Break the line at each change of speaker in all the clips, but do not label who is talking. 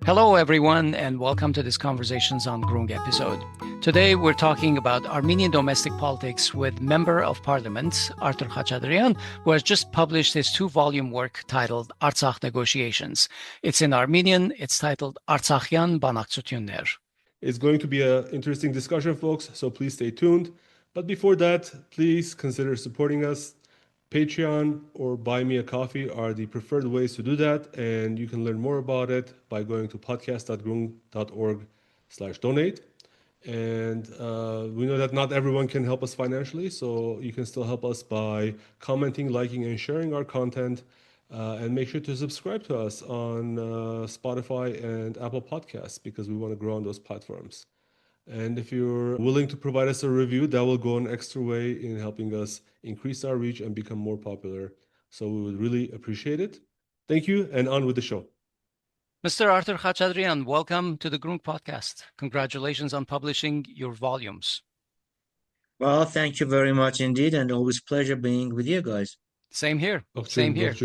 Hello, everyone, and welcome to this Conversations on Groong episode. Today, we're talking about Armenian domestic politics with Member of Parliament Arthur Khachatryan, who has just published his two-volume work titled Artsakh Negotiations. It's in Armenian. It's titled Artsakhian Dashnaktsutyunner.
It's going to be an interesting discussion, folks, so please stay tuned. But before that, please consider supporting us. Patreon or Buy Me a Coffee are the preferred ways to do that, and you can learn more about it by going to podcast.groong.org/donate. And we know that not everyone can help us financially, so you can still help us by commenting, liking, and sharing our content. And make sure to subscribe to us on Spotify and Apple Podcasts because we want to grow on those platforms. And if you're willing to provide us a review, that will go an extra way in helping us increase our reach and become more popular. So we would really appreciate it. Thank you, and on with the show.
Mr. Arthur Khachatryan, welcome to the Groong podcast. Congratulations on publishing your volumes.
Well, thank you very much indeed, and always pleasure being with you guys.
Same here. Same here.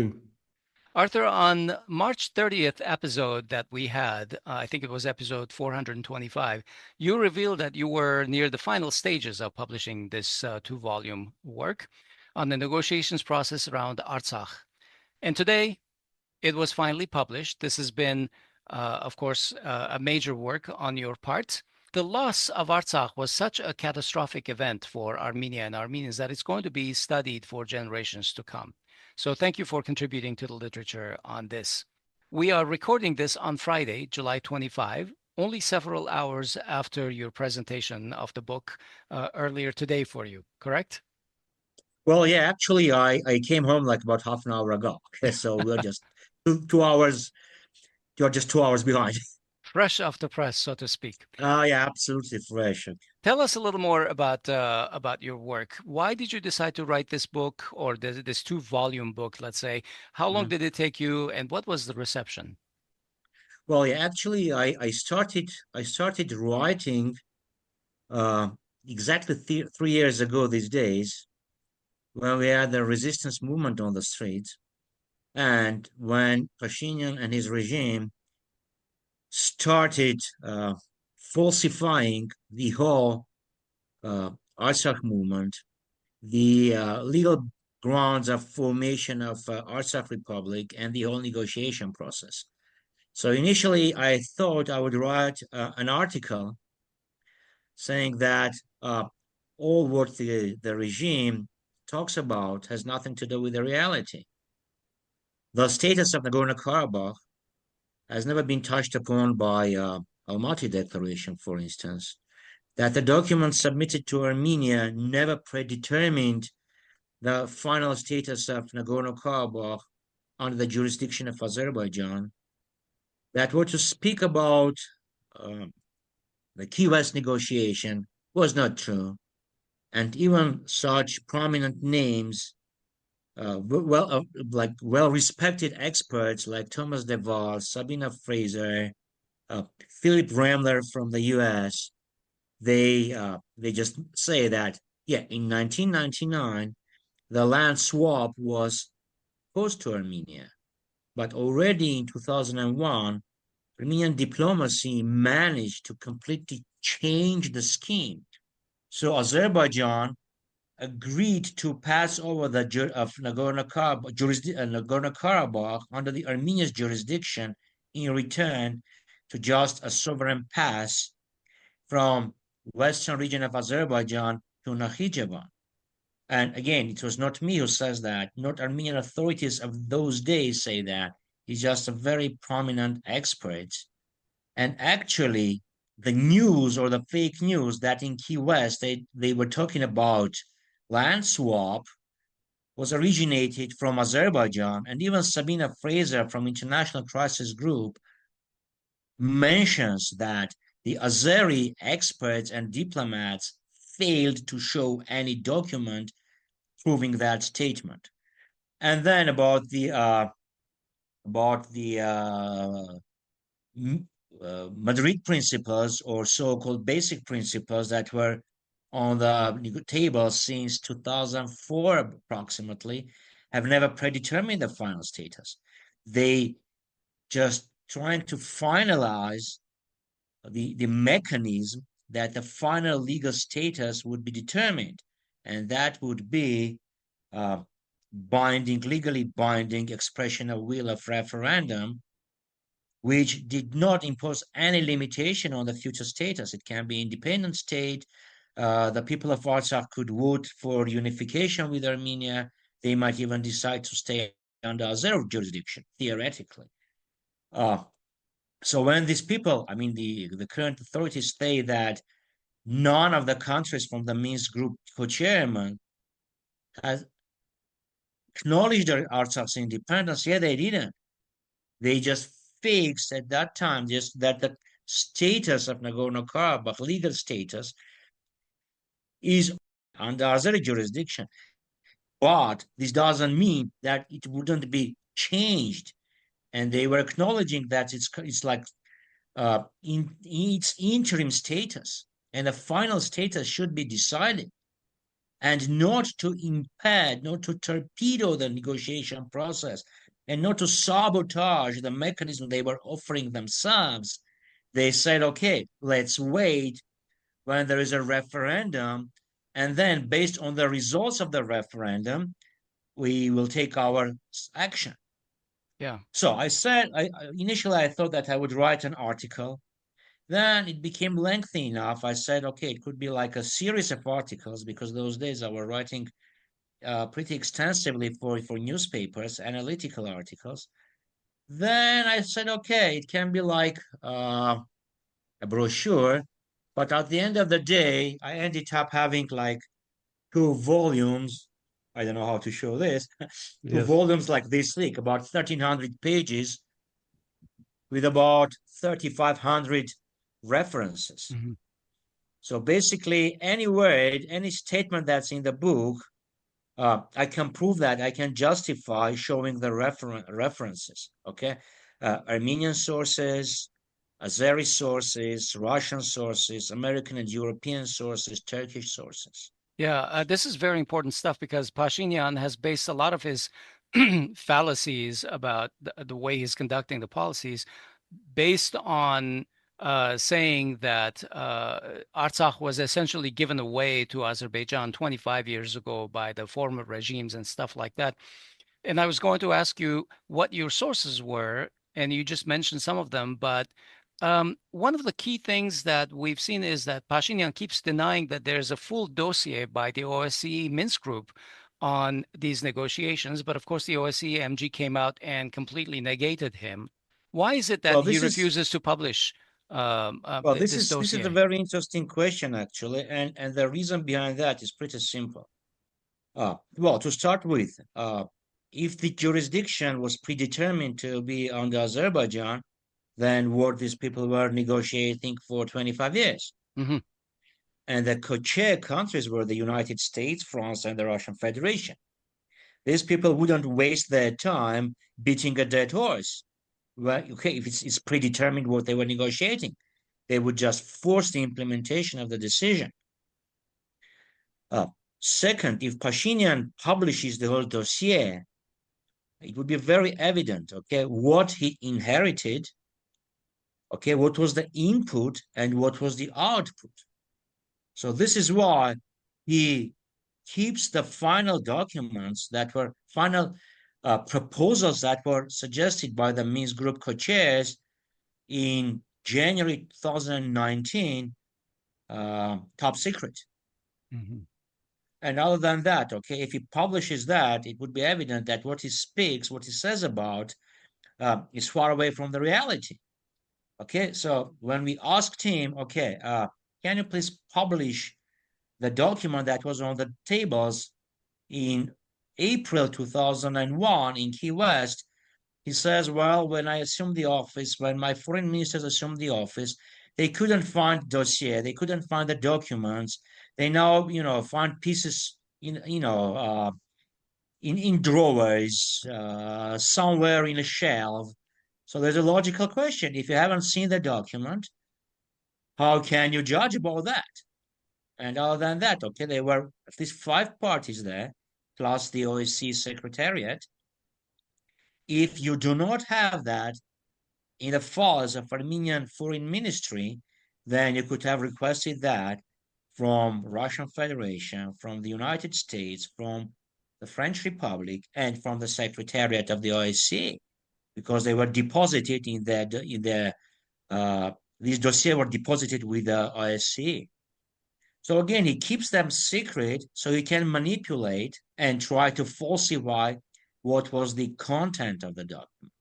Arthur, on March 30th episode that we had, I think it was episode 425, you revealed that you were near the final stages of publishing this two-volume work on the negotiations process around Artsakh. And today, it was finally published. This has been, of course, a major work on your part. The loss of Artsakh was such a catastrophic event for Armenia and Armenians that it's going to be studied for generations to come. So thank you for contributing to the literature on this. We are recording this on Friday, July 25, only several hours after your presentation of the book earlier today for you, correct?
Well, yeah, actually, I came home like about half an hour ago. So we're just 2 hours, you're just 2 hours behind.
Fresh off the press, so to speak.
Yeah, absolutely fresh.
Tell us a little more about your work. Why did you decide to write this book or this two-volume book, let's say? How long did it take you, and what was the reception?
Well, yeah, actually, I started writing exactly 3 years ago these days when we had the resistance movement on the streets and when Pashinyan and his regime started falsifying the whole Artsakh movement, the legal grounds of formation of Artsakh Republic, and the whole negotiation process. So initially, I thought I would write an article saying that all what the regime talks about has nothing to do with the reality. The status of Nagorno-Karabakh has never been touched upon by Almaty Declaration, for instance, that the documents submitted to Armenia never predetermined the final status of Nagorno-Karabakh under the jurisdiction of Azerbaijan, that were to speak about the Key West negotiation was not true, and even such prominent names, well-respected experts like Thomas DeVal, Sabina Fraser, Philip Ramler from the U.S., they just say that, yeah, in 1999, the land swap was posed to Armenia, but already in 2001, Armenian diplomacy managed to completely change the scheme. So Azerbaijan agreed to pass over the of Nagorno-Karabakh under the Armenia's jurisdiction in return to just a sovereign pass from western region of Azerbaijan to Nakhichevan. And again, it was not me who says that, not Armenian authorities of those days say that. It's just a very prominent expert. And actually, the news or the fake news that in Key West they were talking about land swap was originated from Azerbaijan, and even Sabina Fraser from International Crisis Group mentions that the Azeri experts and diplomats failed to show any document proving that statement. And then about the Madrid principles, or so-called basic principles that were on the table since 2004 approximately, have never predetermined the final status. They just trying to finalize the mechanism that the final legal status would be determined, and that would be legally binding expression of will of referendum, which did not impose any limitation on the future status. It can be independent state. The people of Artsakh could vote for unification with Armenia. They might even decide to stay under Azer jurisdiction, theoretically. So when these people, I mean, the current authorities say that none of the countries from the Minsk group co-chairman has acknowledged Artsakh's independence, yeah, they didn't. They just fixed at that time just that the status of Nagorno-Karabakh, legal status, is under Azeri jurisdiction. But this doesn't mean that it wouldn't be changed. And they were acknowledging that it's like in its interim status, and the final status should be decided, and not to impede, not to torpedo the negotiation process, and not to sabotage the mechanism they were offering themselves. They said, okay, let's wait when there is a referendum, and then based on the results of the referendum, we will take our action.
Yeah.
So I said, initially I thought that I would write an article. Then it became lengthy enough. I said, okay, it could be like a series of articles, because those days I was writing pretty extensively for newspapers, analytical articles. Then I said, okay, it can be like a brochure, but at the end of the day, I ended up having like 2 volumes. I don't know how to show this. Two
Yes.
volumes like this thick, about 1,300 pages, with about 3,500 references.
Mm-hmm.
So basically, any word, any statement that's in the book, I can prove that. I can justify showing the references. Okay, Armenian sources, Azeri sources, Russian sources, American and European sources, Turkish sources.
Yeah, this is very important stuff, because Pashinyan has based a lot of his fallacies about the way he's conducting the policies based on saying that Artsakh was essentially given away to Azerbaijan 25 years ago by the former regimes and stuff like that. And I was going to ask you what your sources were, and you just mentioned some of them, but one of the key things that we've seen is that Pashinyan keeps denying that there's a full dossier by the OSCE Minsk group on these negotiations. But of course, the OSCE MG came out and completely negated him. Why is it that he refuses to publish this dossier?
This is a very interesting question, actually, and the reason behind that is pretty simple. Well, to start with, if the jurisdiction was predetermined to be under Azerbaijan, then what these people were negotiating for 25 years.
Mm-hmm.
And the co-chair countries were the United States, France, and the Russian Federation. These people wouldn't waste their time beating a dead horse. Well, okay, if it's predetermined what they were negotiating, they would just force the implementation of the decision. Second, if Pashinyan publishes the whole dossier, it would be very evident, okay, what he inherited, okay, what was the input and what was the output. So this is why he keeps the final documents that were final proposals that were suggested by the Minsk group co-chairs in January 2019 top secret.
Mm-hmm.
And other than that, okay, if he publishes that, it would be evident that what he speaks, what he says about, is far away from the reality. Okay, so when we asked him, okay, can you please publish the document that was on the tables in April 2001 in Key West, he says, well, when I assumed the office, when my foreign ministers assumed the office, they couldn't find dossier, they couldn't find the documents. They now, find pieces in drawers, somewhere in a shelf. So there's a logical question. If you haven't seen the document, how can you judge about that? And other than that, okay, there were at least 5 parties there, plus the OSCE Secretariat. If you do not have that in the files of Armenian Foreign Ministry, then you could have requested that from Russian Federation, from the United States, from the French Republic, and from the Secretariat of the OSCE, because they were deposited in these dossiers were deposited with the OSCE. So again, he keeps them secret so he can manipulate and try to falsify what was the content of the document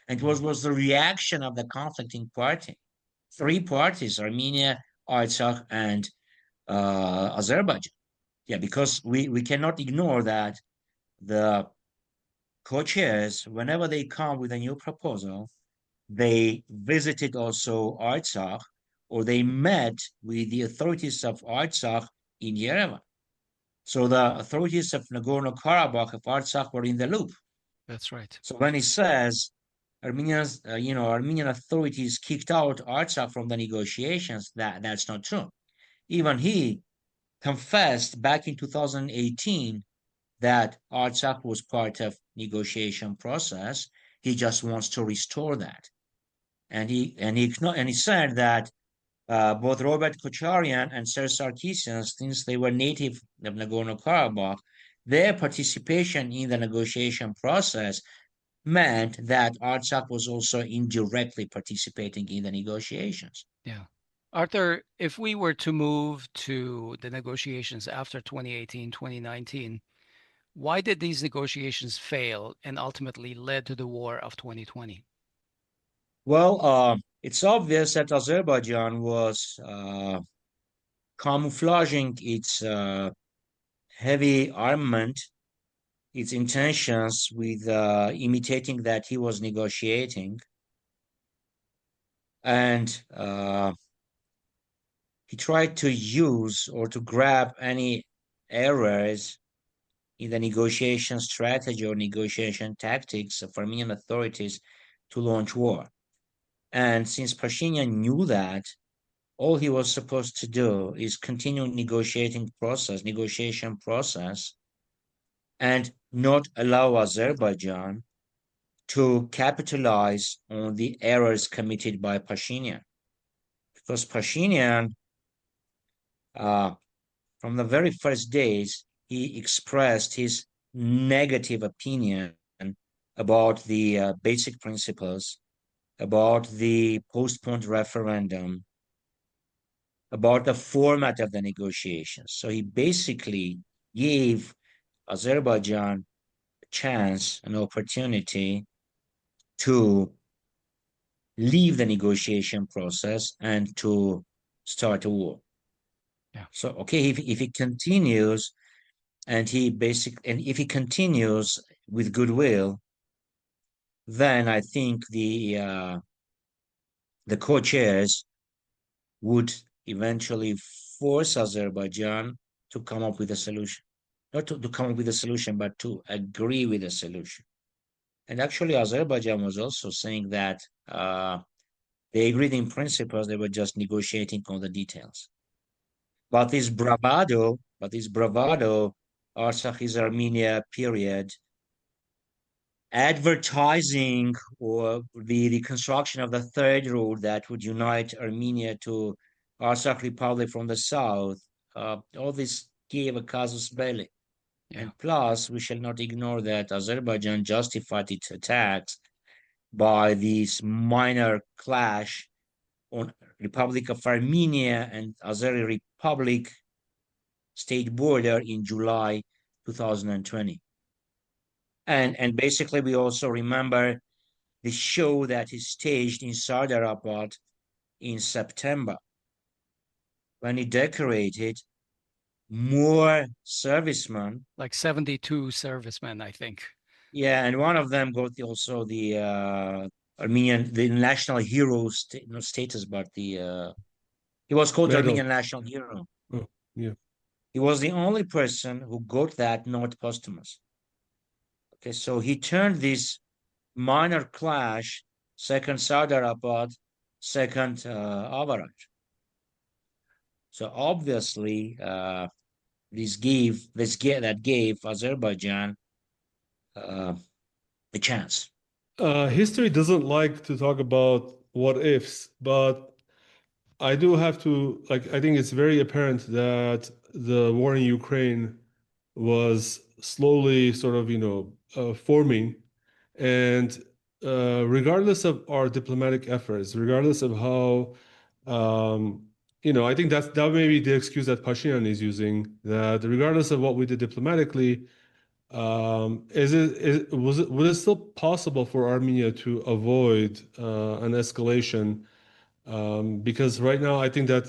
and what was the reaction of the conflicting party. Three parties, Armenia, Artsakh, and Azerbaijan. Yeah, because we cannot ignore that the co-chairs, whenever they come with a new proposal, they visited also Artsakh, or they met with the authorities of Artsakh in Yerevan. So the authorities of Nagorno-Karabakh of Artsakh were in the loop.
That's right.
So when he says Armenian authorities kicked out Artsakh from the negotiations, that's not true. Even he confessed back in 2018 that Artsakh was part of negotiation process. He just wants to restore that. And he said that both Robert Khachatryan and Serge Sarkisian, since they were native of Nagorno-Karabakh, their participation in the negotiation process meant that Artsakh was also indirectly participating in the negotiations.
Yeah. Arthur, if we were to move to the negotiations after 2018, 2019, why did these negotiations fail and ultimately led to the war of 2020?
Well, it's obvious that Azerbaijan was camouflaging its heavy armament, its intentions, with imitating that he was negotiating. And he tried to use or to grab any errors in the negotiation strategy or negotiation tactics of Armenian authorities to launch war. And since Pashinyan knew that, all he was supposed to do is continue negotiation process, and not allow Azerbaijan to capitalize on the errors committed by Pashinyan. Because Pashinyan, from the very first days, he expressed his negative opinion about the basic principles, about the postponed referendum, about the format of the negotiations. So he basically gave Azerbaijan a chance, an opportunity to leave the negotiation process and to start a war.
Yeah.
So, okay, if he continues and if he continues with goodwill, then I think the co-chairs would eventually force Azerbaijan to come up with a solution. Not to come up with a solution, but to agree with a solution. And actually, Azerbaijan was also saying that they agreed in principles, they were just negotiating on the details. But this bravado, Artsakh is Armenia period, advertising or the construction of the third road that would unite Armenia to Artsakh Republic from the south, all this gave a casus belli.
Yeah.
And plus, we shall not ignore that Azerbaijan justified its attacks by this minor clash on Republic of Armenia and Azeri Republic state border in July 2020. And basically, we also remember the show that is staged in Sardarabad in September, when he decorated more servicemen.
Like 72 servicemen, I think.
Yeah, and one of them got also the Armenian, the national hero status, but the he was called the Armenian national hero.
Oh, yeah.
He was the only person who got that, not posthumous. Okay, so he turned this minor clash, second Sardarabad, second Avarat. So obviously, that gave Azerbaijan a chance.
History doesn't like to talk about what ifs, but I do have to, like, I think it's very apparent that the war in Ukraine was slowly sort of, forming. And regardless of our diplomatic efforts, regardless of how, I think that may be the excuse that Pashinyan is using, that regardless of what we did diplomatically, would it still possible for Armenia to avoid an escalation? Because right now, I think that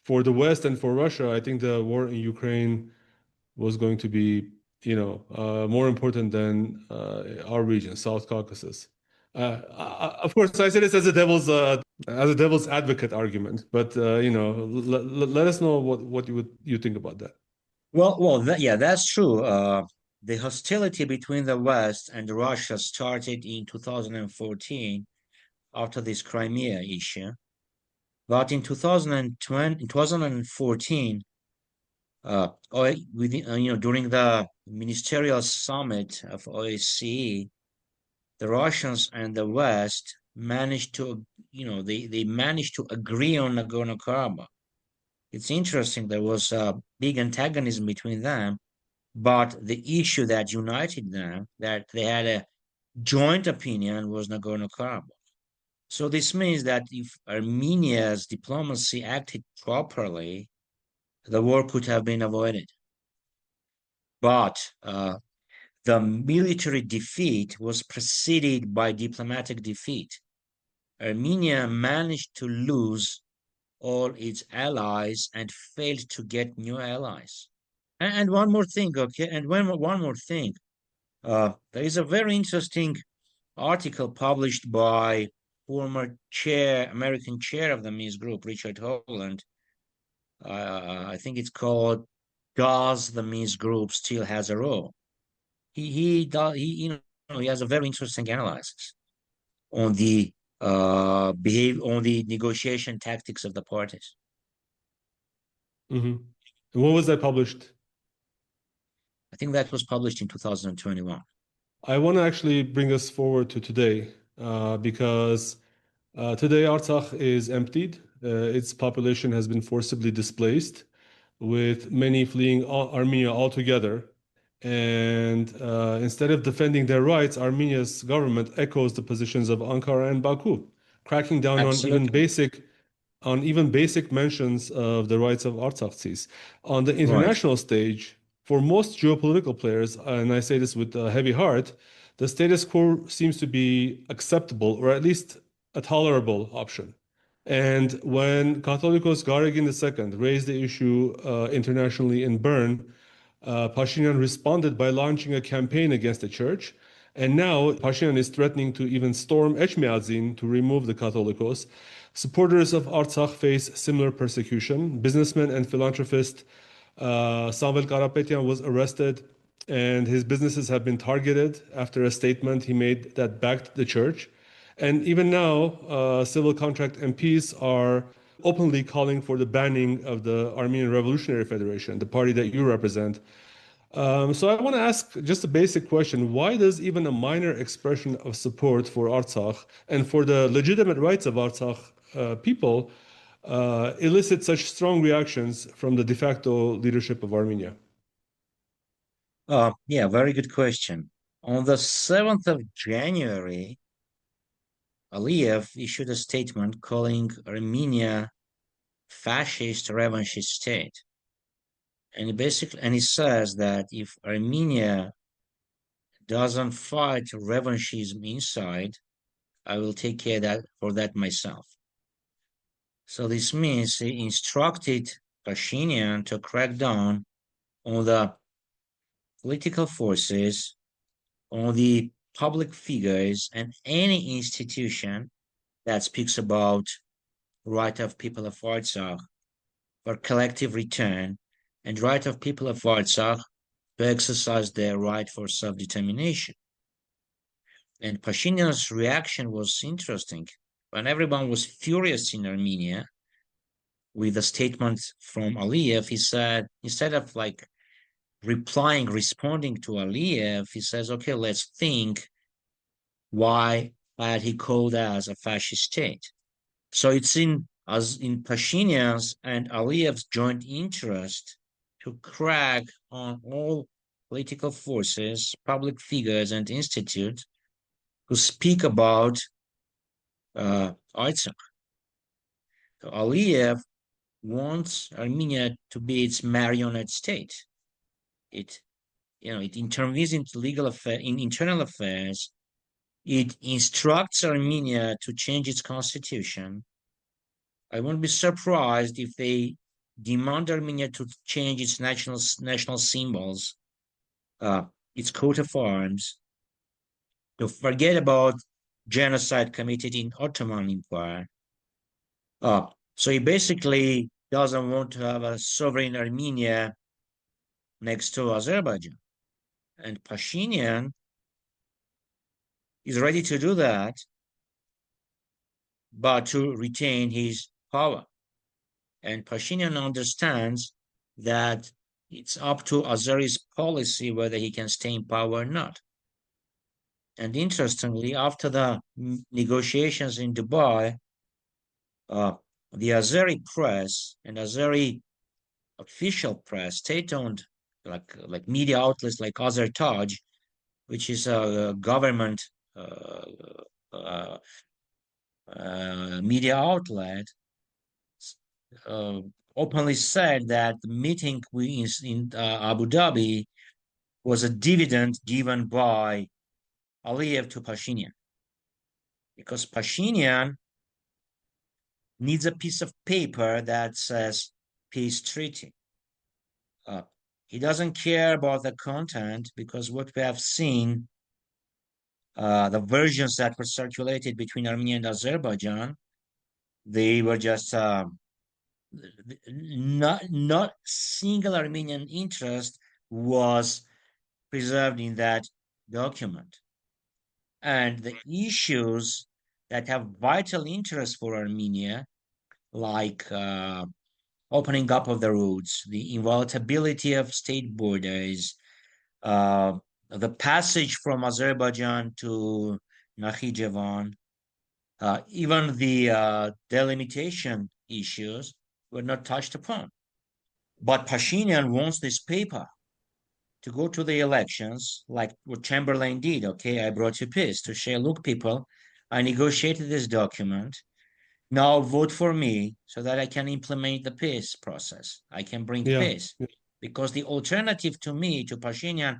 for the West and for Russia, I think the war in Ukraine was going to be, more important than our region, South Caucasus. Of course, I say this as a devil's advocate argument, but let us know what you think about that.
Yeah, that's true. The hostility between the West and Russia started in 2014 after this Crimea issue. But in 2020, 2014, during the ministerial summit of OSCE, the Russians and the West managed to, they managed to agree on Nagorno-Karabakh. It's interesting, there was a big antagonism between them, but the issue that united them, that they had a joint opinion, was Nagorno-Karabakh. So this means that if Armenia's diplomacy acted properly, the war could have been avoided. But the military defeat was preceded by diplomatic defeat. Armenia managed to lose all its allies and failed to get new allies. And one more thing, okay? And one more thing. There is a very interesting article published by former American chair of the Minsk Group, Richard Holland. I think it's called "Does the Minsk Group Still Has a Role?" He has a very interesting analysis on the on the negotiation tactics of the parties.
Mm-hmm. And when was that published?
I think that was published in 2021.
I want to actually bring us forward to today because today Artsakh is emptied. Its population has been forcibly displaced, with many fleeing Armenia altogether. And instead of defending their rights, Armenia's government echoes the positions of Ankara and Baku, cracking down on even basic mentions of the rights of Artsakhtsis. On the international stage, for most geopolitical players, and I say this with a heavy heart, the status quo seems to be acceptable, or at least a tolerable option. And when Catholicos Garegin II raised the issue internationally in Bern, Pashinyan responded by launching a campaign against the church. And now Pashinyan is threatening to even storm Echmiadzin to remove the Catholicos. Supporters of Artsakh face similar persecution. Businessman and philanthropist Samvel Karapetyan was arrested, and his businesses have been targeted after a statement he made that backed the church. And even now, civil contract MPs are openly calling for the banning of the Armenian Revolutionary Federation, the party that you represent. So I want to ask just a basic question. Why does even a minor expression of support for Artsakh and for the legitimate rights of Artsakh people elicit such strong reactions from the de facto leadership of Armenia?
Yeah, very good question. On the 7th of January, Aliyev issued a statement calling Armenia fascist revanchist state. And he says that if Armenia doesn't fight revanchism inside, I will take care for that myself. So this means he instructed Pashinyan to crack down on the political forces, on the public figures, and any institution that speaks about right of people of Artsakh for collective return and right of people of Artsakh to exercise their right for self-determination. And Pashinyan's reaction was interesting. When everyone was furious in Armenia with the statement from Aliyev, he said, instead of responding to Aliyev, he says, okay, let's think why that he called as a fascist state. So it's in Pashinyan's and Aliyev's joint interest to crack on all political forces, public figures, and institutes who speak about Artsakh. So Aliyev wants Armenia to be its marionette state. It intervenes into in internal affairs. It instructs Armenia to change its constitution. I won't be surprised if they demand Armenia to change its national symbols, its coat of arms, to forget about genocide committed in Ottoman Empire. So he basically doesn't want to have a sovereign Armenia next to Azerbaijan. And Pashinyan is ready to do that, but to retain his power. And Pashinyan understands that it's up to Azeri's policy whether he can stay in power or not. And interestingly, after the negotiations in Dubai, the Azeri press and Azeri official press, state-owned, like media outlets like Azertaj, which is a government media outlet, openly said that the meeting in Abu Dhabi was a dividend given by Aliyev to Pashinyan, because Pashinyan needs a piece of paper that says peace treaty. He doesn't care about the content, because what we have seen, the versions that were circulated between Armenia and Azerbaijan, they were just not single Armenian interest was preserved in that document. And the issues that have vital interest for Armenia, like opening up of the roads, the inviolability of state borders, the passage from Azerbaijan to Nakhichevan, even the delimitation issues were not touched upon. But Pashinyan wants this paper to go to the elections, like what Chamberlain did. Okay, I brought you peace to say, look, people, I negotiated this document. Now vote for me so that I can implement the peace process. I can bring peace. Because the alternative to me, to Pashinyan,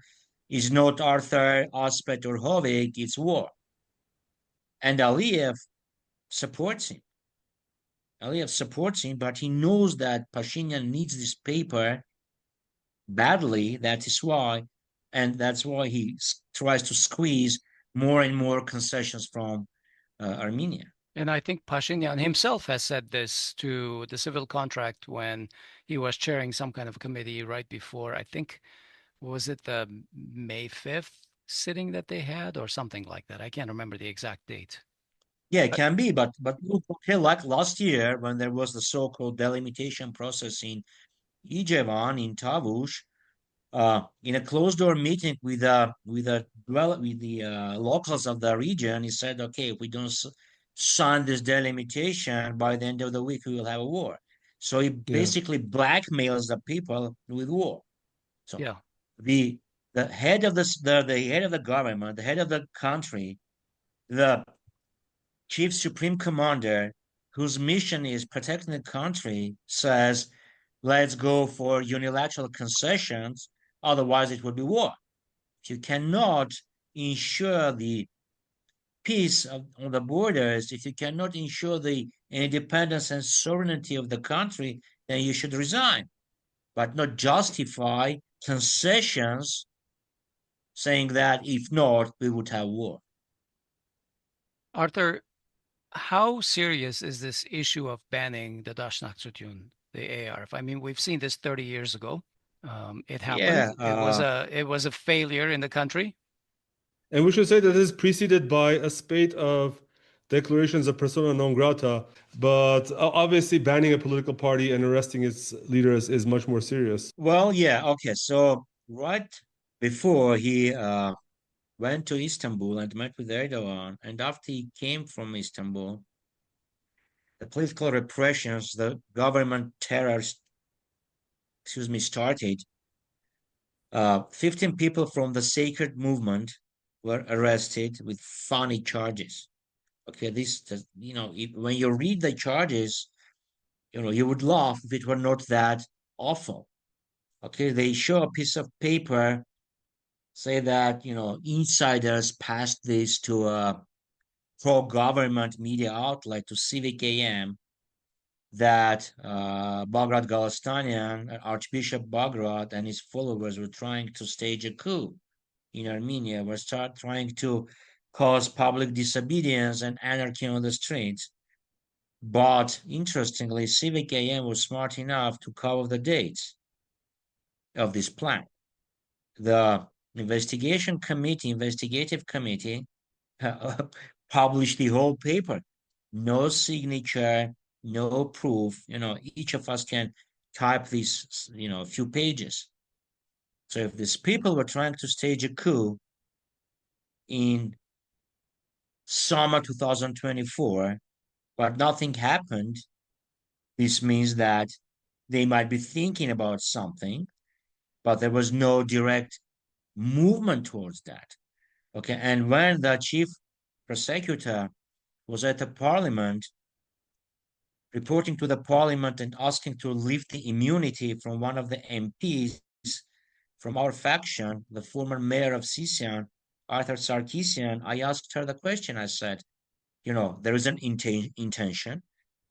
is not Arthur, Asbed, or Hovik, it's war. And Aliyev supports him. Aliyev supports him, but he knows that Pashinyan needs this paper badly. That is why, and that's why he tries to squeeze more and more concessions from Armenia.
And I think Pashinyan himself has said this to the civil contract when he was chairing some kind of committee right before, I think, was it the May 5th sitting that they had or something like that? I can't remember the exact date.
Yeah, it can be, but look, okay, like last year when there was the so-called delimitation process in Ijevan, in Tavush, in a closed-door meeting with the locals of the region, he said, "Okay, if we don't sign this delimitation by the end of the week, we will have a war." So he basically blackmails the people with war. So the head of the head of the government, the head of the country, the chief supreme commander, whose mission is protecting the country, says, "Let's go for unilateral concessions. Otherwise, it would be war." If you cannot ensure the peace on the borders, if you cannot ensure the independence and sovereignty of the country, then you should resign, but not justify concessions saying that if not, we would have war.
Arthur, how serious is this issue of banning the Dashnaktsutyun, the ARF? I mean, we've seen this 30 years ago. It happened. It was a failure in the country.
And we should say that this is preceded by a spate of declarations of persona non grata, but obviously banning a political party and arresting its leaders is much more serious.
Well, yeah, okay. So right before he went to Istanbul and met with Erdogan. And after he came from Istanbul, the political repressions, the government terrors, started. 15 people from the sacred movement were arrested with funny charges. Okay, when you read the charges, you would laugh if it were not that awful. Okay, they show a piece of paper, say that, insiders passed this to a pro-government media outlet, to Civic AM, that Bagrat Galastanian, Archbishop Bagrat, and his followers were trying to stage a coup in Armenia, were trying to cause public disobedience and anarchy on the streets. But interestingly, Civic AM was smart enough to cover the dates of this plan. The investigative committee, published the whole paper. No signature, no proof. Each of us can type these, a few pages. So if these people were trying to stage a coup in summer 2024, but nothing happened, this means that they might be thinking about something, but there was no direct movement towards that. Okay, and when the chief prosecutor was at the parliament, reporting to the parliament and asking to lift the immunity from one of the MPs from our faction, the former mayor of Sisian, Arthur Sarkisian, I asked her the question. I said, there is an intention,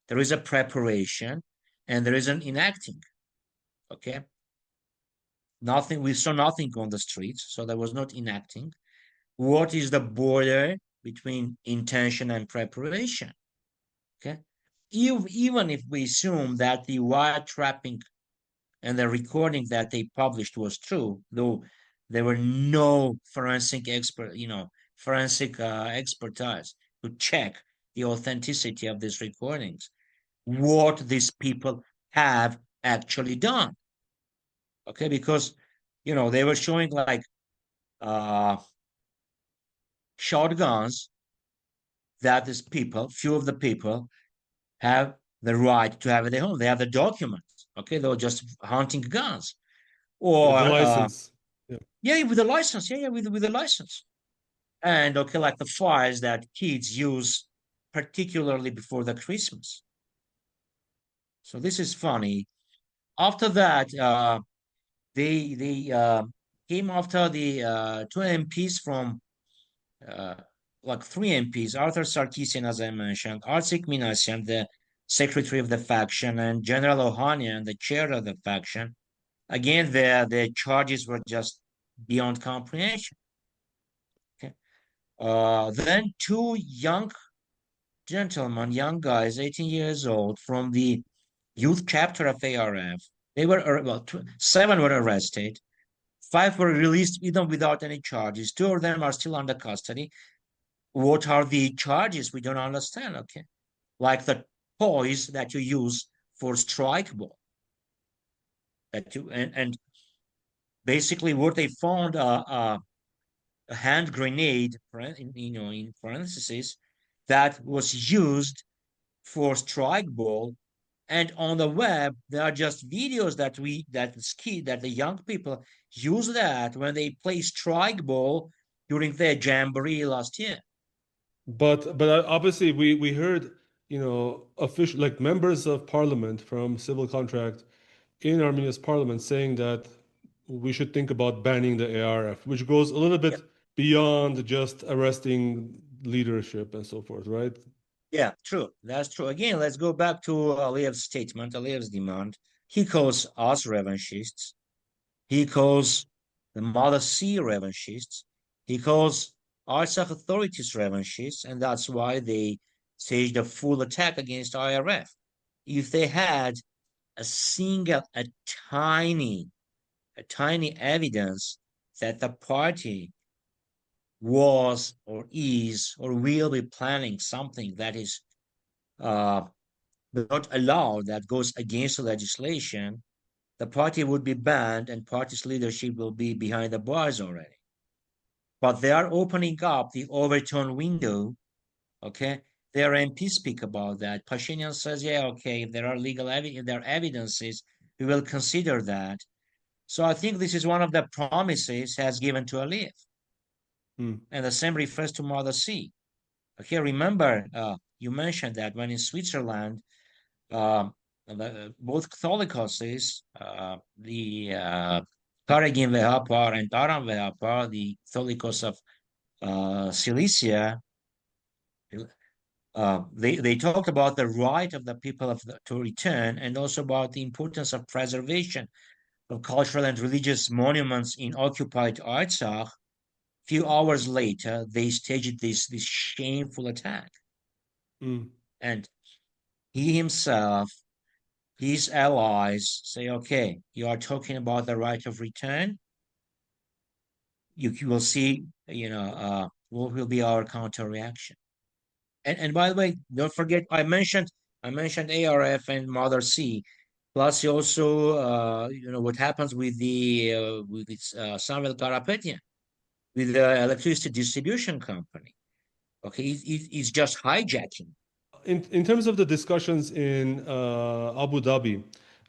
there is a preparation, and there is an enacting. Okay. We saw nothing on the streets, so there was not enacting. What is the border between intention and preparation? Okay. Even if we assume that the wiretapping and the recording that they published was true, though there were no forensic expertise to check the authenticity of these recordings, what these people have actually done. Okay, because they were showing like shotguns that few of the people have the right to have at their home. They have the documents. Okay, they were just hunting guns, or
the license.
Yeah, with the license. Yeah, with the license. And okay, like the fires that kids use, particularly before the Christmas. So this is funny. After that, they came after the two MPs from like three MPs, Arthur Sarkisian, as I mentioned, Artsakh Negotiations, the secretary of the faction, and General Ohanian, the chair of the faction. Again, the charges were just beyond comprehension. Okay. Then two young gentlemen, young guys, 18 years old, from the youth chapter of ARF. They were, 7 were arrested. 5 were released even without any charges. 2 of them are still under custody. What are the charges? We don't understand, okay? Like the toys that you use for strike ball. And basically what they found, a hand grenade, in parentheses, that was used for strike ball. And on the web, there are just videos that the young people use that when they play strike ball during their jamboree last year.
But obviously we heard official, like, members of parliament from civil contract in Armenia's parliament saying that we should think about banning the ARF, which goes a little bit beyond just arresting leadership and so forth, right?
Yeah, true. That's true. Again, let's go back to Aliyev's statement, Aliyev's demand. He calls us revanchists. He calls the Mother Sea revanchists. He calls Artsakh authorities revanchists, and that's why they staged a full attack against IRF. If they had a tiny evidence that the party was or is or will be planning something that is not allowed, that goes against the legislation, the party would be banned and party's leadership will be behind the bars already. but they are opening up the overturn window. Okay, their MP speak about that. Pashinyan says, yeah, okay, if there are legal if there are evidences, we will consider that. So I think this is one of the promises has given to Aliyev. And the same refers to Mother C. Okay, remember, you mentioned that when in Switzerland, both Catholicoses, the Karagin Vehapar and Taran Vehapar, the Catholicos of Cilicia, they talked about the right of the people to return, and also about the importance of preservation of cultural and religious monuments in occupied Artsakh. Few hours later, they staged this shameful attack. And he himself, his allies say, okay, you are talking about the right of return. You will see, what will be our counter reaction. And by the way, don't forget, I mentioned ARF and Mother C. Plus, also, what happens with Samvel Karapetyan, with the electricity distribution company. Okay, it's just hijacking.
In terms of the discussions in Abu Dhabi,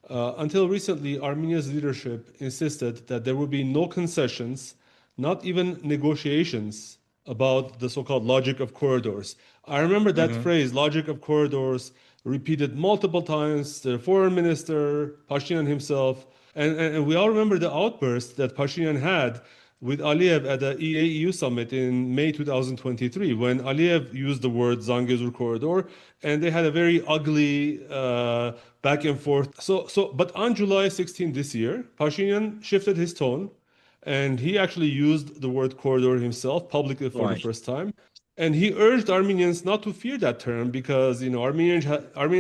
until recently, Armenia's leadership insisted that there would be no concessions, not even negotiations about the so-called logic of corridors. I remember that phrase, logic of corridors, repeated multiple times, the foreign minister, Pashinyan himself, and we all remember the outburst that Pashinyan had with Aliyev at the EAEU summit in May 2023, when Aliyev used the word Zangezur corridor, and they had a very ugly back and forth. But on July 16 this year, Pashinyan shifted his tone, and he actually used the word corridor himself publicly for the first time. And he urged Armenians not to fear that term because Armenians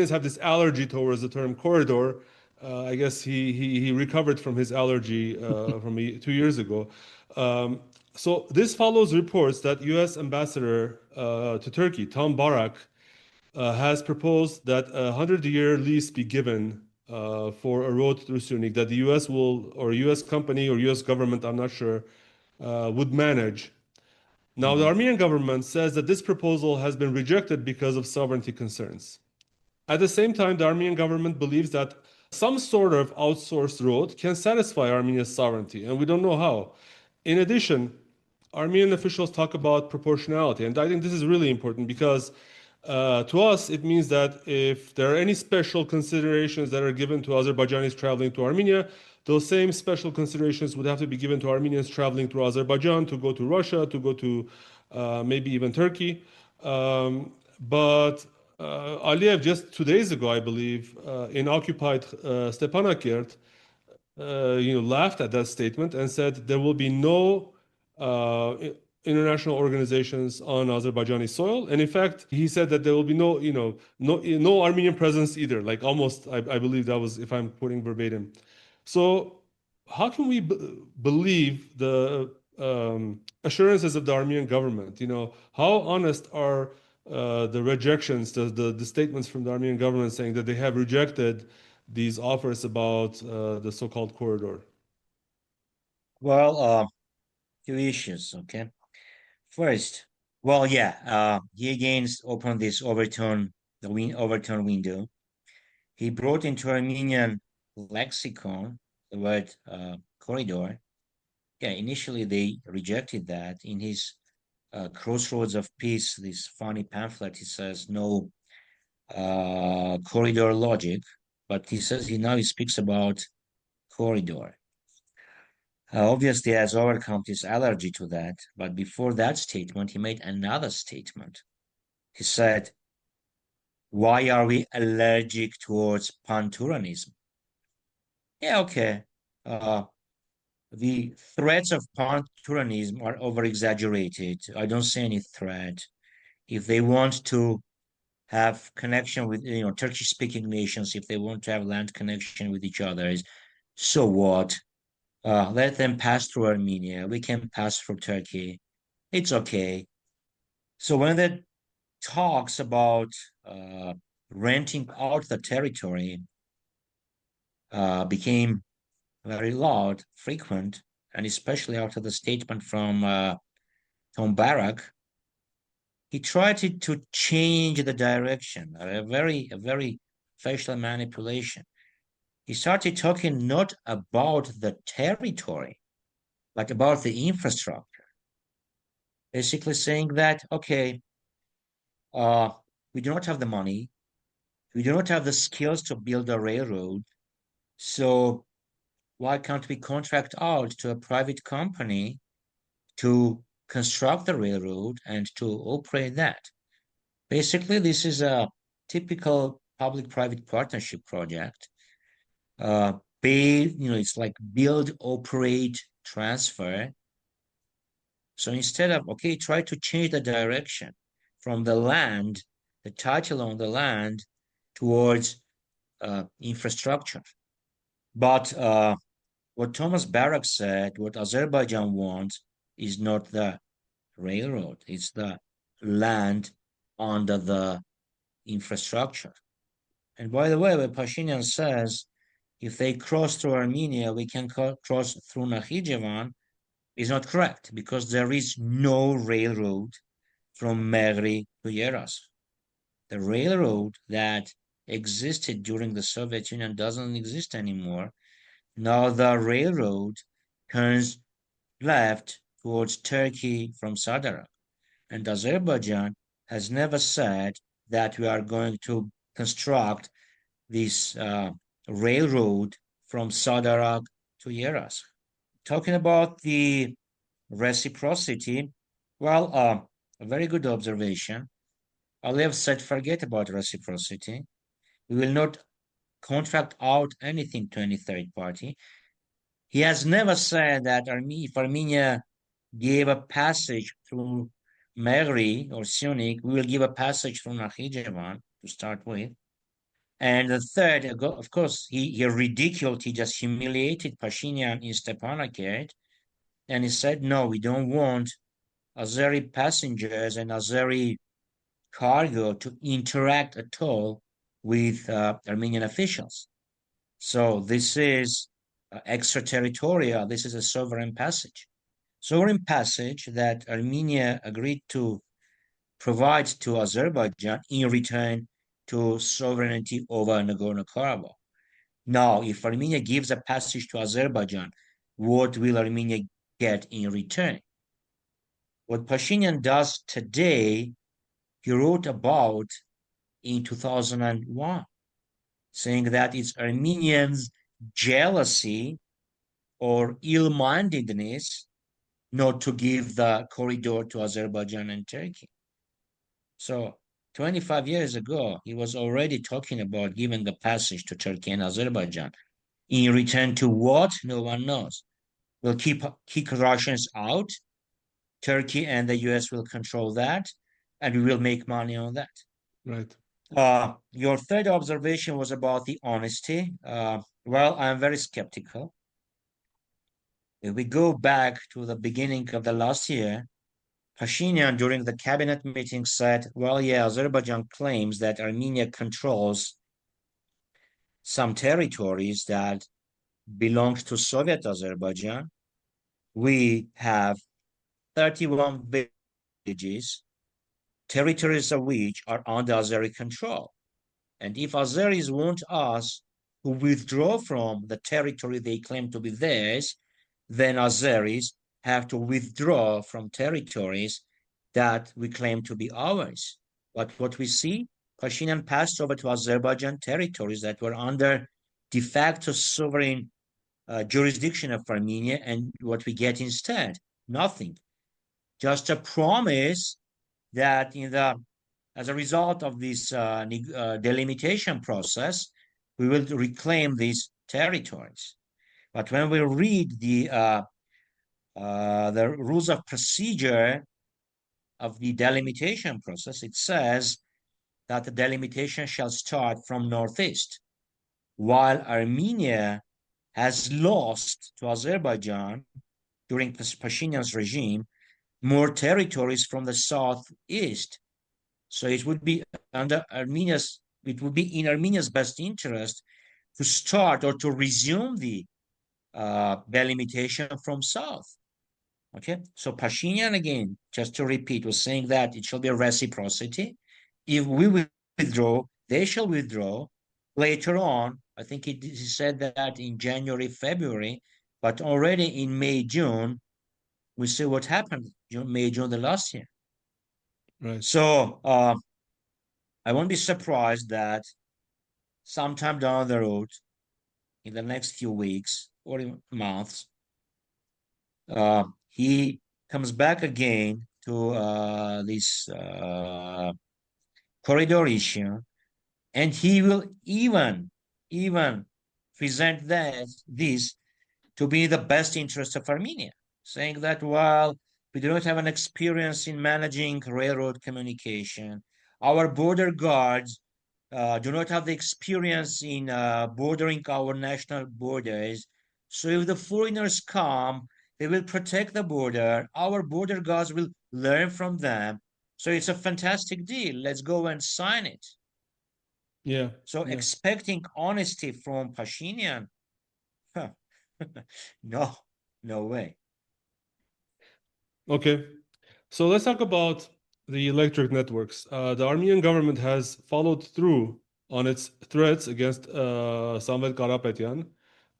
have this allergy towards the term corridor. I guess he recovered from his allergy from 2 years ago. So this follows reports that U.S. Ambassador to Turkey, Tom Barak, has proposed that a 100-year lease be given for a road through Syunik that the U.S. will, or U.S. company or U.S. government, I'm not sure, would manage. Now, the Armenian government says that this proposal has been rejected because of sovereignty concerns. At the same time, the Armenian government believes that some sort of outsourced road can satisfy Armenia's sovereignty, and we don't know how. In addition, Armenian officials talk about proportionality, and I think this is really important because to us, it means that if there are any special considerations that are given to Azerbaijanis traveling to Armenia, those same special considerations would have to be given to Armenians traveling through Azerbaijan, to go to Russia, to go to maybe even Turkey. But Aliyev, just 2 days ago, I believe, in occupied Stepanakert, laughed at that statement and said there will be no international organizations on Azerbaijani soil. And in fact, he said that there will be no Armenian presence either. Like almost, I believe that was, if I'm quoting verbatim. So how can we believe the assurances of the Armenian government? How honest are the rejections, the statements from the Armenian government saying that they have rejected these offers about the so-called corridor?
Well, two issues, okay? First, well, yeah, he again opened this overturn window. He brought into Armenian lexicon the word corridor. Yeah, initially they rejected that. In his Crossroads of Peace, this funny pamphlet, he says no corridor logic, but he speaks about corridor. Obviously, has overcome his allergy to that, but before that statement, he made another statement. He said, why are we allergic towards pan-Turanism? Yeah, okay. The threats of pan-Turanism are over-exaggerated. I don't see any threat. If they want to have connection with, Turkish-speaking nations, if they want to have land connection with each other, so what? Let them pass through Armenia. We can pass through Turkey. It's okay. So when the talks about renting out the territory became very loud, frequent, and especially after the statement from Tom Barak, he tried to change the direction, a very facial manipulation. He started talking not about the territory, but about the infrastructure. Basically saying that, okay, we do not have the money, we do not have the skills to build a railroad, so why can't we contract out to a private company to construct the railroad and to operate that? Basically, this is a typical public-private partnership project. It's like build, operate, transfer. So instead of, okay, try to change the direction from the land, the title on the land, towards infrastructure. But what Thomas Barak said, what Azerbaijan wants is not the railroad, it's the land under the infrastructure. And by the way, when Pashinyan says, if they cross through Armenia, we can cross through Nakhichevan, is not correct, because there is no railroad from Megri to Yeras. The railroad that existed during the Soviet Union doesn't exist anymore. Now the railroad turns left towards Turkey from Sadara. And Azerbaijan has never said that we are going to construct this railroad from Sadara to Yeras. Talking about the reciprocity, well, a very good observation. Aliyev said, forget about reciprocity. We will not contract out anything to any third party. He has never said that if Armenia gave a passage through Megri or Syunik, we will give a passage through Nakhichevan to start with. And the third, of course, he ridiculed, he just humiliated Pashinyan in Stepanakert. And he said, no, we don't want Azeri passengers and Azeri cargo to interact at all with Armenian officials. So this is extraterritorial, this is a sovereign passage. Sovereign passage that Armenia agreed to provide to Azerbaijan in return to sovereignty over Nagorno-Karabakh. Now, if Armenia gives a passage to Azerbaijan, what will Armenia get in return? What Pashinyan does today, he wrote about in 2001, saying that it's Armenians' jealousy or ill-mindedness not to give the corridor to Azerbaijan and Turkey. So 25 years ago, he was already talking about giving the passage to Turkey and Azerbaijan. In return to what? No one knows. We'll kick Russians out. Turkey and the US will control that, and we will make money on that.
Right.
Your third observation was about the honesty. Well, I'm very skeptical. If we go back to the beginning of the last year, Pashinyan during the cabinet meeting said, well, yeah, Azerbaijan claims that Armenia controls some territories that belongs to Soviet Azerbaijan. We have 31 villages, territories of which are under Azeri control. And if Azeris want us to withdraw from the territory they claim to be theirs, then Azeris have to withdraw from territories that we claim to be ours. But what we see, Pashinyan passed over to Azerbaijan territories that were under de facto sovereign jurisdiction of Armenia, and what we get instead, nothing. Just a promise that as a result of this delimitation process, we will reclaim these territories. But when we read the rules of procedure of the delimitation process, it says that the delimitation shall start from northeast, while Armenia has lost to Azerbaijan during Pashinyan's regime more territories from the southeast. So it would be in Armenia's best interest to start or to resume the delimitation from south. Okay, so Pashinyan, again, just to repeat, was saying that it shall be a reciprocity. If we withdraw, they shall withdraw. Later on, I think he said that in January, February, but already in May, June, we see what happened, May, June the last year.
Right.
So I won't be surprised that sometime down the road, in the next few weeks or months, he comes back again to this corridor issue, and he will even present this to be the best interest of Armenia, saying that while we do not have an experience in managing railroad communication, our border guards do not have the experience in bordering our national borders. So if the foreigners come, they will protect the border. Our border guards will learn from them. So it's a fantastic deal. Let's go and sign it.
Yeah.
So
yeah.
expecting honesty from Pashinyan, no way.
Okay. So let's talk about the electric networks. The Armenian government has followed through on its threats against Samvel Karapetyan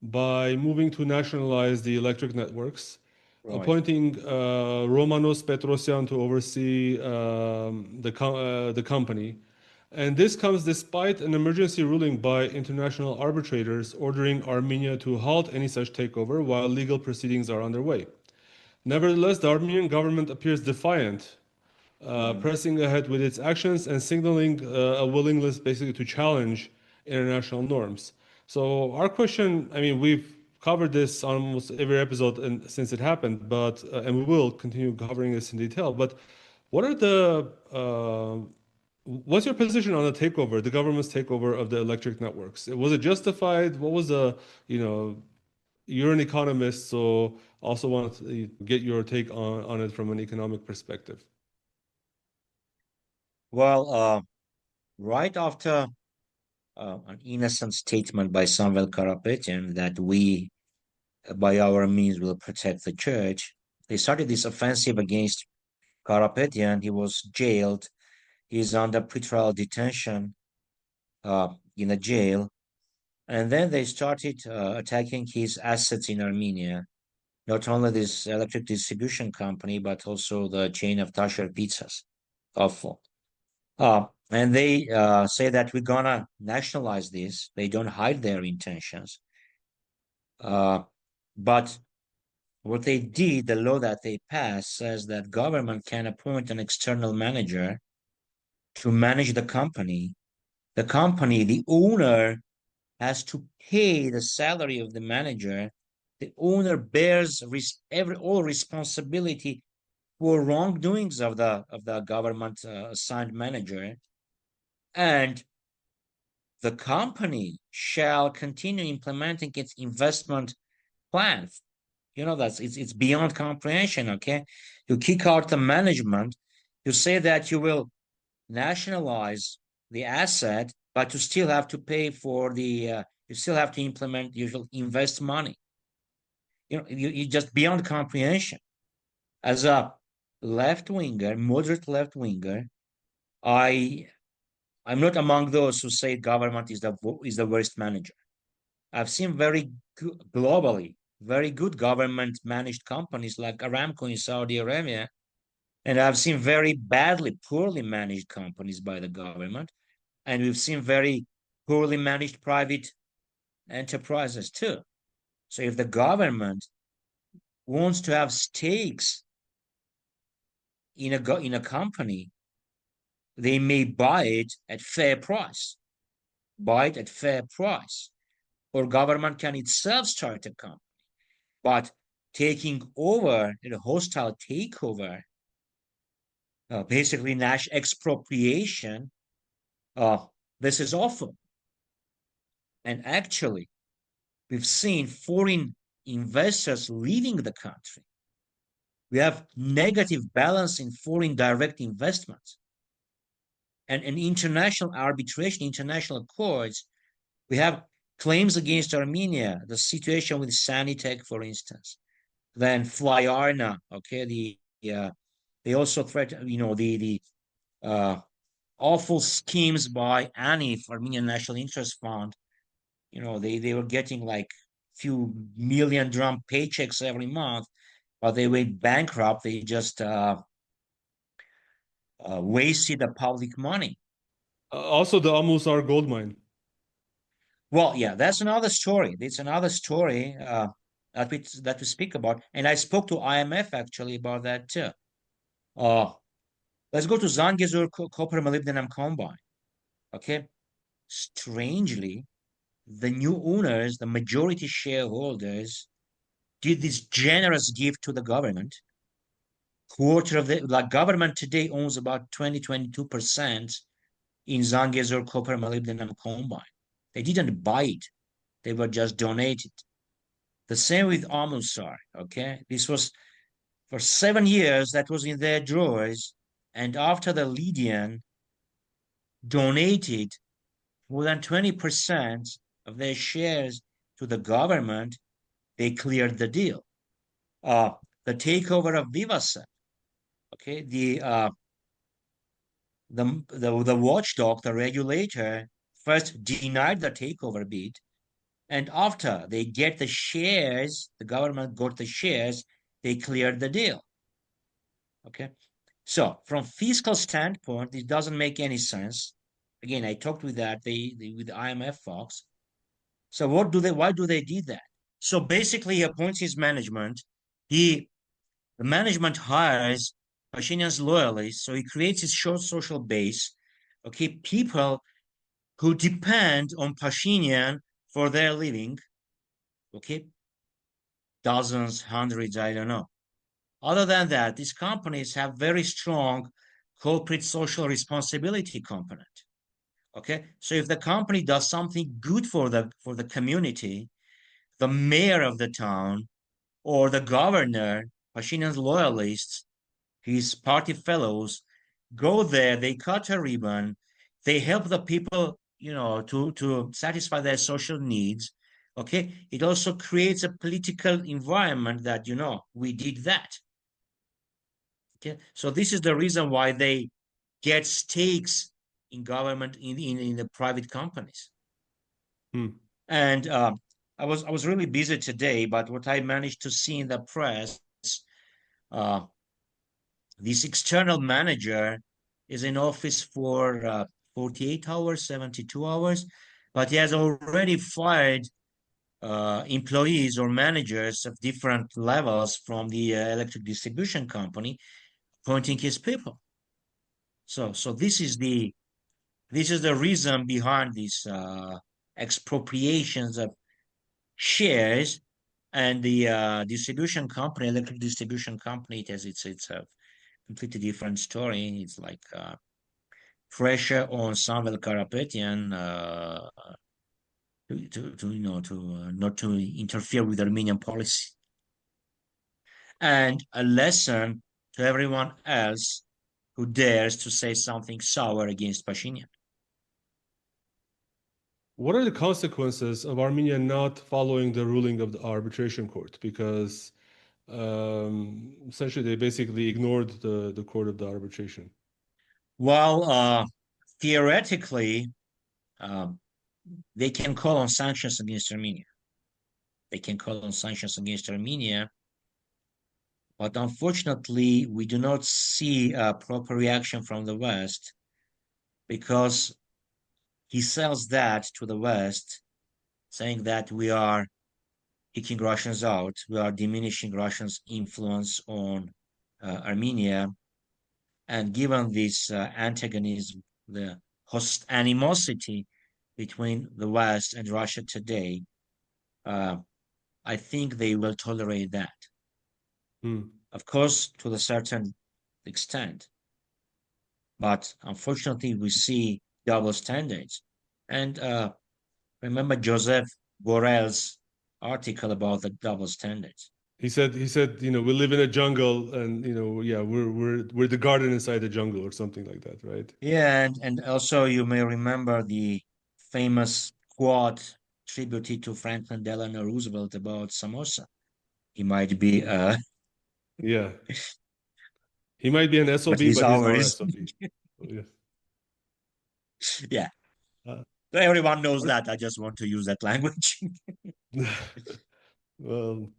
by moving to nationalize the electric networks, appointing Romanos Petrosian to oversee the company. And this comes despite an emergency ruling by international arbitrators ordering Armenia to halt any such takeover while legal proceedings are underway. Nevertheless, the Armenian government appears defiant, pressing ahead with its actions and signaling a willingness basically to challenge international norms. So our question, I mean, we've covered this on almost every episode since it happened, but and we will continue covering this in detail. But what are what's your position on the takeover, the government's takeover of the electric networks? Was it justified? What was you're an economist, so also want to get your take on it from an economic perspective.
Well, right after an innocent statement by Samvel Karapetyan that we, by our means, will protect the church, they started this offensive against Karapetyan. He was jailed. He's under pretrial detention in a jail. And then they started attacking his assets in Armenia, not only this electric distribution company, but also the chain of Tasher pizzas. Awful. And they say that we're gonna nationalize this. They don't hide their intentions. But what they did, the law that they passed says that government can appoint an external manager to manage the company. The company, the owner, has to pay the salary of the manager. The owner bears all responsibility for wrongdoings of the government assigned manager, and the company shall continue implementing its investment plans. It's beyond comprehension. Okay, you kick out the management, you say that you will nationalize the asset, but you still have to pay for the you still have to implement usual invest money. You just beyond comprehension. As a left-winger, moderate left-winger, I'm not among those who say government is the worst manager. I've seen globally very good government managed companies like Aramco in Saudi Arabia, and I've seen very poorly managed companies by the government, and we've seen very poorly managed private enterprises too. So if the government wants to have stakes in a company, they may buy it at fair price. Or government can itself start a company. But taking over, hostile takeover, basically national expropriation, this is awful. And actually, we've seen foreign investors leaving the country. We have negative balance in foreign direct investments. And in international arbitration, international courts, we have claims against Armenia, the situation with Sanitech, for instance. then Flyarna, okay, they also threaten, the awful schemes by ANIF, Armenian National Interest Fund. They were getting like few million drum paychecks every month, but they went bankrupt. They just wasted the public money.
Also, the Amusar gold mine.
Well, yeah, that's another story. It's another story that we speak about, and I spoke to IMF actually about that too. Let's go to Zangezur copper molybdenum combine. Okay, strangely, the new owners, the majority shareholders, did this generous gift to the government. Quarter of the government today owns about 22% in Zangezur copper molybdenum combine. They didn't buy it; they were just donated. The same with Amusar. Okay, this was for 7 years that was in their drawers, and after the Lydian donated more than 20% of their shares to the government, they cleared the deal. The takeover of Vivasep, okay, the watchdog, the regulator, first denied the takeover bid, and after they get the shares, the government got the shares, they cleared the deal. Okay, so from fiscal standpoint, it doesn't make any sense. Again, I talked with that with the IMF folks. So why do they do that? So basically, he appoints his management. The management hires Pashinyan's loyalists, so he creates his short social base. Okay, people who depend on Pashinyan for their living. Okay, dozens, hundreds, I don't know. Other than that, these companies have very strong corporate social responsibility component. Okay, so if the company does something good for the community, the mayor of the town or the governor, Pashinyan's loyalists, his party fellows, go there, they cut a ribbon, they help the people, to satisfy their social needs. Okay, it also creates a political environment that, we did that. Okay, so this is the reason why they get stakes in government, in the private companies. And I was really busy today, but what I managed to see in the press, this external manager is in office for 48 hours, 72 hours, but he has already fired employees or managers of different levels from the electric distribution company, appointing his people. So this is the reason behind these expropriations of shares, and the distribution company, electric distribution company, it's a completely different story. It's like pressure on Samvel Karapetyan to not to interfere with Armenian policy, and a lesson to everyone else who dares to say something sour against Pashinyan.
What are the consequences of Armenia not following the ruling of the arbitration court? Because essentially they basically ignored the court of the arbitration.
Well, theoretically, they can call on sanctions against Armenia. They can call on sanctions against Armenia, but unfortunately, we do not see a proper reaction from the West, because he sells that to the West, saying that we are kicking Russians out, we are diminishing Russia's influence on Armenia. And given this antagonism, the animosity between the West and Russia today, I think they will tolerate that. Of course, to a certain extent. But unfortunately, we see double standards. And remember Joseph Borrell's article about the double standards.
He said, we live in a jungle, and we're the garden inside the jungle, or something like that, right?
Yeah, and also you may remember the famous quote attributed to Franklin Delano Roosevelt about samosa. He might be
Yeah. He might be an SOB,
but he's
but he's not an
ours.
SOB. Yeah.
Yeah.
Uh,
Everyone knows that. I just want to use that language.
well,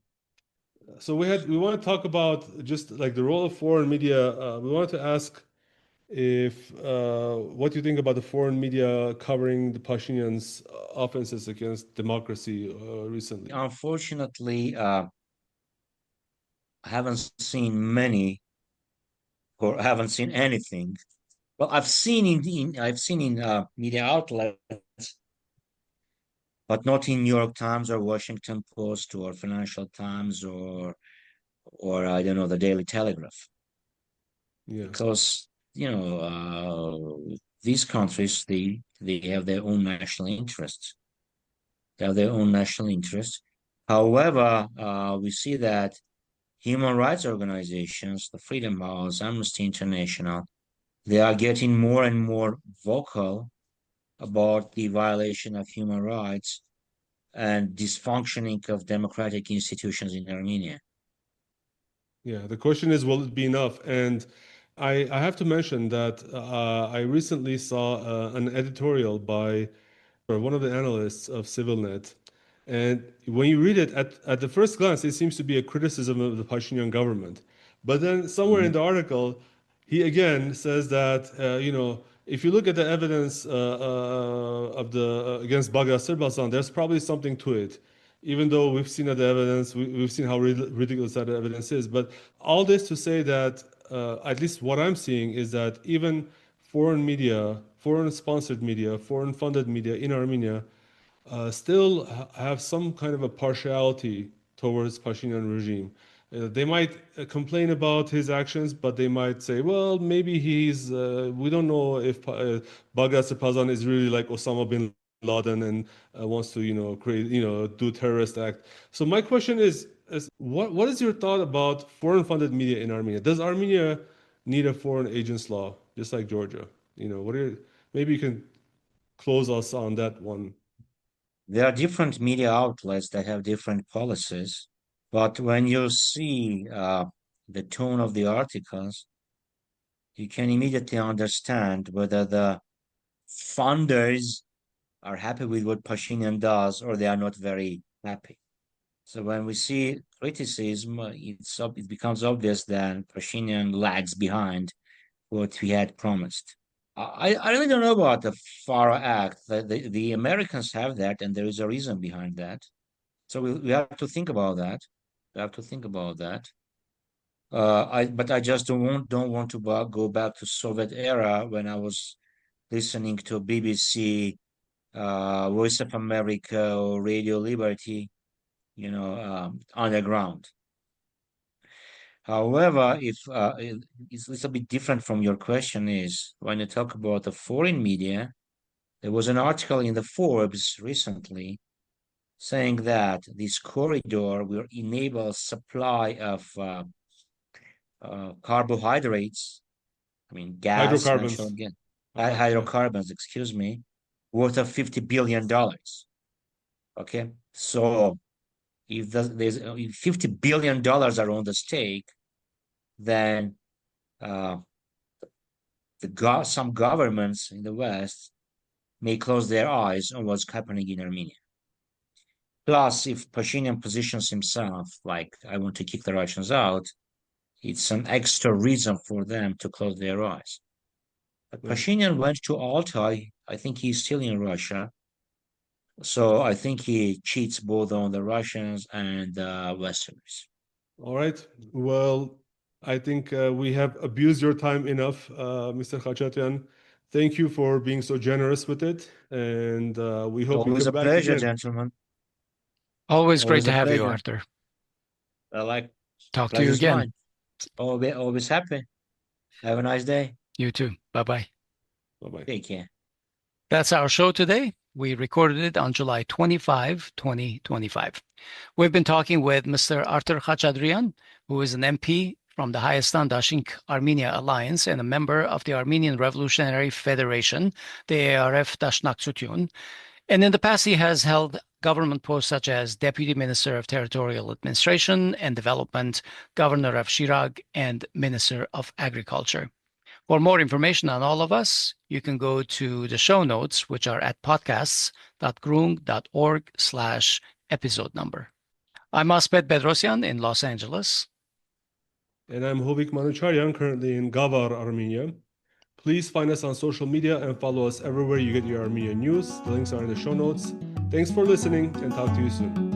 so we want to talk about just like the role of foreign media. We wanted to ask if what you think about the foreign media covering the Pashinyan's offenses against democracy recently.
Unfortunately, I haven't seen many, or I haven't seen anything. Well, I've seen in media outlets, but not in New York Times or Washington Post or Financial Times or I don't know, the Daily Telegraph.
Yeah.
Because these countries they have their own national interests. They have their own national interests. However, we see that human rights organizations, the Freedom House, Amnesty International, they are getting more and more vocal about the violation of human rights and dysfunctioning of democratic institutions in Armenia.
Yeah, the question is, will it be enough? And I have to mention that I recently saw an editorial by one of the analysts of CivilNet. And when you read it, at the first glance, it seems to be a criticism of the Pashinyan government. But then somewhere in the article, he again says that, if you look at the evidence of the against Bagas Sirbazan, there's probably something to it. Even though we've seen the evidence, we've seen how ridiculous that evidence is. But all this to say that, at least what I'm seeing is that even foreign media, foreign-sponsored media, foreign-funded media in Armenia still have some kind of a partiality towards Pashinyan regime. They might complain about his actions, but they might say, well, maybe we don't know if Bagas Pazan is really like Osama bin Laden and wants to, create, do terrorist act. So my question is what is your thought about foreign-funded media in Armenia? Does Armenia need a foreign agents law, just like Georgia? Maybe you can close us on that one.
There are different media outlets that have different policies, but when you see the tone of the articles, you can immediately understand whether the funders are happy with what Pashinyan does or they are not very happy. So when we see criticism, it becomes obvious that Pashinyan lags behind what he had promised. I really don't know about the FARA Act. The Americans have that, and there is a reason behind that. So we have to think about that. We have to think about that. But I just don't want to go back to Soviet era when I was listening to BBC, Voice of America, or Radio Liberty, underground. However, if it's a little bit different from your question is when you talk about the foreign media, there was an article in the Forbes recently saying that this corridor will enable supply of carbohydrates, gas, natural gas, hydrocarbons, excuse me, worth of $50 billion. Okay, so if $50 billion are on the stake, then some governments in the West may close their eyes on what's happening in Armenia. Plus, if Pashinyan positions himself like, I want to kick the Russians out, it's an extra reason for them to close their eyes. But Pashinyan went to Altai. I think he's still in Russia. So I think he cheats both on the Russians and Westerners.
All right. Well, I think we have abused your time enough, Mr. Khachatryan. Thank you for being so generous with it. And we hope you come back again.
Always a pleasure, gentlemen.
Always great to have you, Arthur.
Talk
to you again.
Always happy. Have a nice day.
You too. Bye-bye.
Bye-bye.
Take care.
That's our show today. We recorded it on July 25, 2025. We've been talking with Mr. Arthur Khachatryan, who is an MP from the Hayastan Dashing Armenia Alliance and a member of the Armenian Revolutionary Federation, the ARF Dashnaktsutyun. And in the past, he has held government posts such as Deputy Minister of Territorial Administration and Development, Governor of Shirag, and Minister of Agriculture. For more information on all of us, you can go to the show notes, which are at podcasts.groong.org/episode number. I'm Asbed Bedrossian in Los Angeles.
And I'm Hovik Manucharyan, currently in Gavar, Armenia. Please find us on social media and follow us everywhere you get your Armenian news. The links are in the show notes. Thanks for listening, and talk to you soon.